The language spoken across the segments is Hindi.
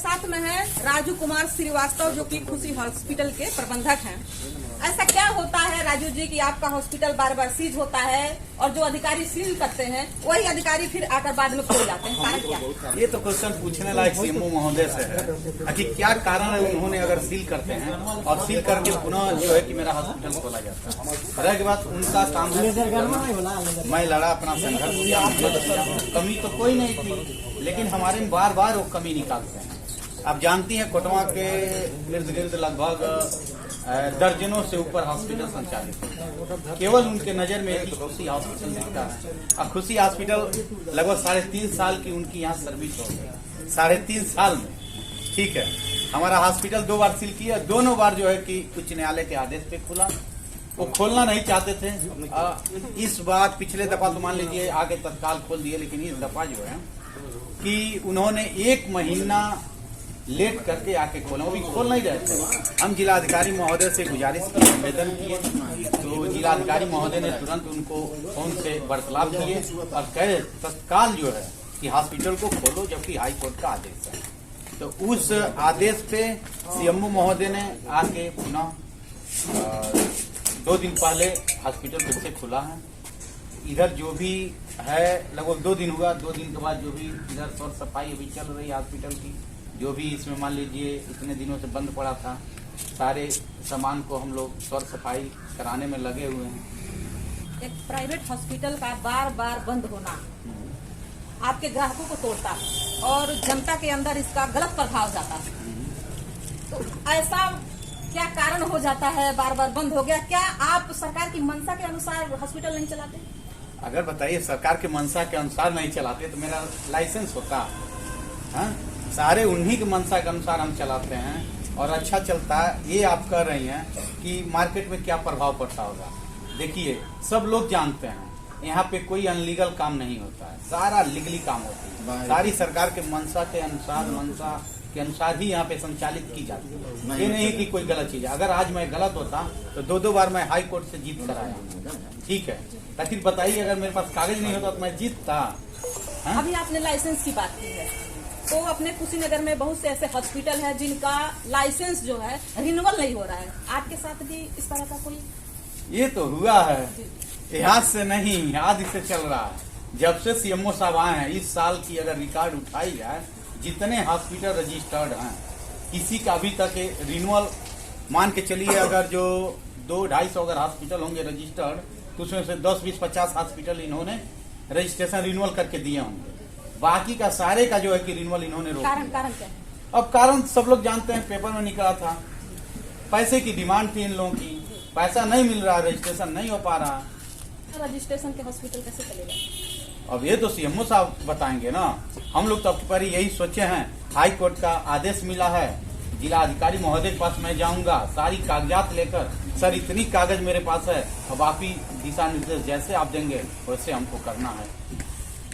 साथ में है राजू कुमार श्रीवास्तव, जो कि खुशी हॉस्पिटल के प्रबंधक हैं। ऐसा क्या होता है राजू जी कि आपका हॉस्पिटल बार बार सीज होता है और जो अधिकारी सील करते हैं वही अधिकारी फिर आकर बाद में खोल जाते हैं? कारण क्या? ये तो क्वेश्चन पूछने लायक सीएमओ महोदय से है कि क्या कारण है उन्होंने अगर सील करते हैं और सील करके पुनः जो है कि मेरा हॉस्पिटल खोला जाता है। रह बात उनका काम है, मैं लड़ा अपना संघर्ष किया, कमी तो कोई नहीं थी, लेकिन हमारे में बार बार वो कमी निकालते हैं। आप जानती हैं कोटवा के इर्द गिर्द लगभग दर्जनों से ऊपर हॉस्पिटल संचालित है, केवल उनके नजर में एक खुशी हॉस्पिटल दिखता है। और खुशी हॉस्पिटल लगभग 3.5 साल की उनकी यहाँ सर्विस हो गई, 3.5 साल में। ठीक है, हमारा हॉस्पिटल 2 बार सील किया, दोनों बार जो है कि उच्च न्यायालय के आदेश पे खुला। वो खोलना नहीं चाहते थे। इस बार पिछले दफा तो मान लीजिए आगे तत्काल खोल दिए, लेकिन इस दफा जो है कि उन्होंने 1 महीना लेट करके आके खोला, वो भी खोल नहीं रहे थे। हम जिलाधिकारी महोदय से गुजारिश की, निवेदन किए, तो जिलाधिकारी महोदय ने तुरंत उनको फोन से वार्तालाप किए और कहे तत्काल जो है कि हॉस्पिटल को खोलो, जबकि हाई कोर्ट का आदेश है। तो उस आदेश पे सीएमओ महोदय ने आके पुनः 2 दिन पहले हॉस्पिटल फिर से खुला है। इधर जो भी है लगभग 2 दिन हुआ, 2 दिन के बाद जो भी इधर सौर सफाई अभी चल रही है हॉस्पिटल की, जो भी इसमें मान लीजिए इतने दिनों से बंद पड़ा था, सारे सामान को हम लोग सौर सफाई कराने में लगे हुए हैं। एक प्राइवेट हॉस्पिटल का बार बार बंद होना आपके ग्राहकों को तोड़ता है और जनता के अंदर इसका गलत प्रभाव जाता है। तो ऐसा क्या कारण हो जाता है, बार बार बंद हो गया? क्या आप सरकार की मंशा के अनुसार हॉस्पिटल नहीं चलाते? अगर बताइए सरकार के मंशा के अनुसार नहीं चलाते तो मेरा लाइसेंस होता है? सारे उन्हीं के मंशा के अनुसार हम चलाते हैं और अच्छा चलता है। ये आप कह रही हैं कि मार्केट में क्या प्रभाव पड़ता होगा। देखिए, सब लोग जानते हैं यहाँ पे कोई अनलीगल काम नहीं होता है, सारा लीगली काम होता है। सारी सरकार के मंशा के अनुसार ही यहाँ पे संचालित की जाती है। ये नहीं कि कोई गलत चीज है। अगर आज मैं गलत होता तो 2 बार मैं हाई कोर्ट से जीत कर आया। ठीक है, लेकिन बताइए अगर मेरे पास कागज नहीं होता तो मैं जीतता? अभी आपने लाइसेंस की बात की है, तो अपने कुशीनगर में बहुत से ऐसे हॉस्पिटल हैं जिनका लाइसेंस जो है रिन्यूअल नहीं हो रहा है। आपके साथ भी इस तरह का कोई? ये तो हुआ है, आज से नहीं, आज से चल रहा है। जब से सीएमओ साहब आए हैं, इस साल की अगर रिकॉर्ड उठाई जाए, जितने हॉस्पिटल रजिस्टर्ड हैं, किसी का अभी तक रिन्यूअल, मान के चलिए अगर जो 200-250 अगर हॉस्पिटल होंगे रजिस्टर्ड, तो उसमें से 10, 20, 50 हॉस्पिटल इन्होंने रजिस्ट्रेशन रिन्यूअल करके दिए होंगे। बाकी का सारे का जो है कि रिन्यूअल इन्होंने रोक दिया। कारण क्या है? अब कारण सब लोग जानते हैं, पेपर में निकला था, पैसे की डिमांड थी इन लोगों की, पैसा नहीं मिल रहा, रजिस्ट्रेशन नहीं हो पा रहा। रजिस्ट्रेशन के हॉस्पिटल कैसे चलेगा? अब ये तो सीएमओ साहब बताएंगे ना। हम लोग तो अब पर यही सोचे हैं, हाई कोर्ट का आदेश मिला है, जिला अधिकारी महोदय के पास मैं जाऊंगा सारी कागजात लेकर, सर इतनी कागज मेरे पास है, अब आप ही दिशा निर्देश जैसे आप देंगे वैसे हमको करना है।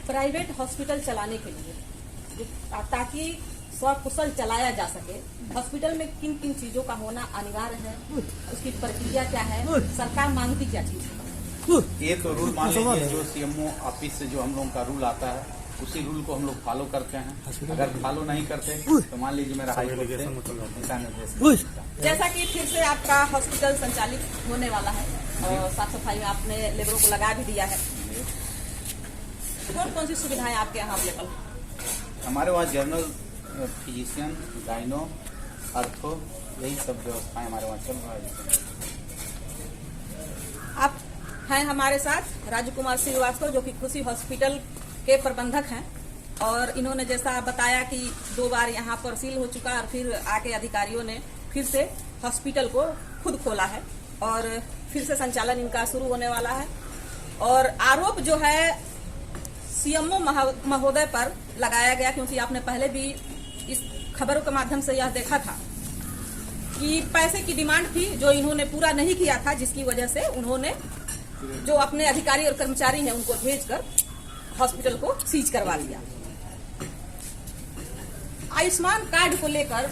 प्राइवेट हॉस्पिटल चलाने के लिए, ताकि सकुशल चलाया जा सके, हॉस्पिटल में किन किन चीजों का होना अनिवार्य है, उसकी प्रक्रिया क्या है, सरकार मांगती क्या चीज है? ये तो रूल मान लीजिए जो सीएमओ ऑफिस से जो हम लोगों का रूल आता है, उसी रूल को हम लोग फॉलो करते हैं। अगर फॉलो नहीं करते तो मान लीजिए मेरा हाई कोर्ट से दिशा निर्देश। जैसा कि फिर से आपका हॉस्पिटल संचालित होने वाला है और साफ सफाई में आपने लेबरों को लगा भी दिया है, कौन कौन सी सुविधाएं आपके यहाँ अवेलेबल? हमारे वहाँ जनरल फिजिशियन, गाइनो, अर्थो, यही सब व्यवस्थाएं हमारे वहाँ चल रहा है। आप हैं हमारे साथ राजू कुमार श्रीवास्तव, जो कि खुशी हॉस्पिटल के प्रबंधक हैं, और इन्होंने जैसा बताया कि 2 बार यहाँ पर सील हो चुका और फिर आके अधिकारियों ने फिर से हॉस्पिटल को खुद खोला है और फिर से संचालन इनका शुरू होने वाला है। और आरोप जो है सीएमओ महोदय पर लगाया गया, क्योंकि आपने पहले भी इस खबरों के माध्यम से यह देखा था कि पैसे की डिमांड थी जो इन्होंने पूरा नहीं किया था, जिसकी वजह से उन्होंने जो अपने अधिकारी और कर्मचारी हैं उनको भेजकर हॉस्पिटल को सीज करवा लिया। आयुष्मान कार्ड को लेकर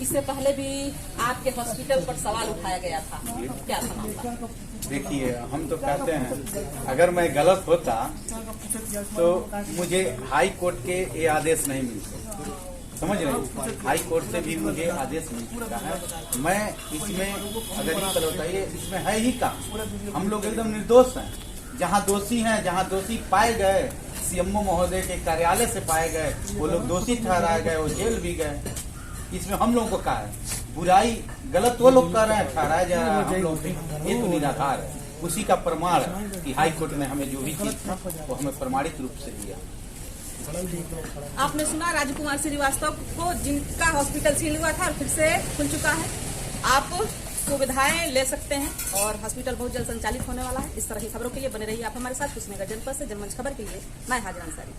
इससे पहले भी आपके हॉस्पिटल पर सवाल उठाया गया था, क्या था मामला? देखिए, हम तो कहते हैं अगर मैं गलत होता तो मुझे हाई कोर्ट के ये आदेश नहीं मिलते। समझ रहे हैं? हाई कोर्ट से भी मुझे आदेश मिल चुका है। मैं इसमें अगर ये बताइए, इसमें है ही का, हम लोग एकदम निर्दोष हैं। जहाँ दोषी हैं, जहाँ दोषी पाए गए, सीएमओ महोदय के कार्यालय से पाए गए, वो लोग दोषी ठहराए गए, वो जेल भी गए। इसमें हम लोगों को क्या है? बुराई गलत वो लोग कर रहे हैं, ठहराया जा रहा है हम लोग पे। ये तो निराधार है। उसी का प्रमाण है कि हाई कोर्ट ने हमें जो भी चीज था वो हमें प्रमाणित रूप से दिया। आपने सुना राजकुमार श्रीवास्तव को, जिनका हॉस्पिटल सील हुआ था और फिर से खुल चुका है। आप सुविधाएं ले सकते हैं और हॉस्पिटल बहुत जल्द संचालित होने वाला है। इस तरह की खबरों के लिए बने रहिए आप हमारे साथ। कुशीनगर जनपद से जनमंच खबर के लिए मैं हाजिर अंसारी।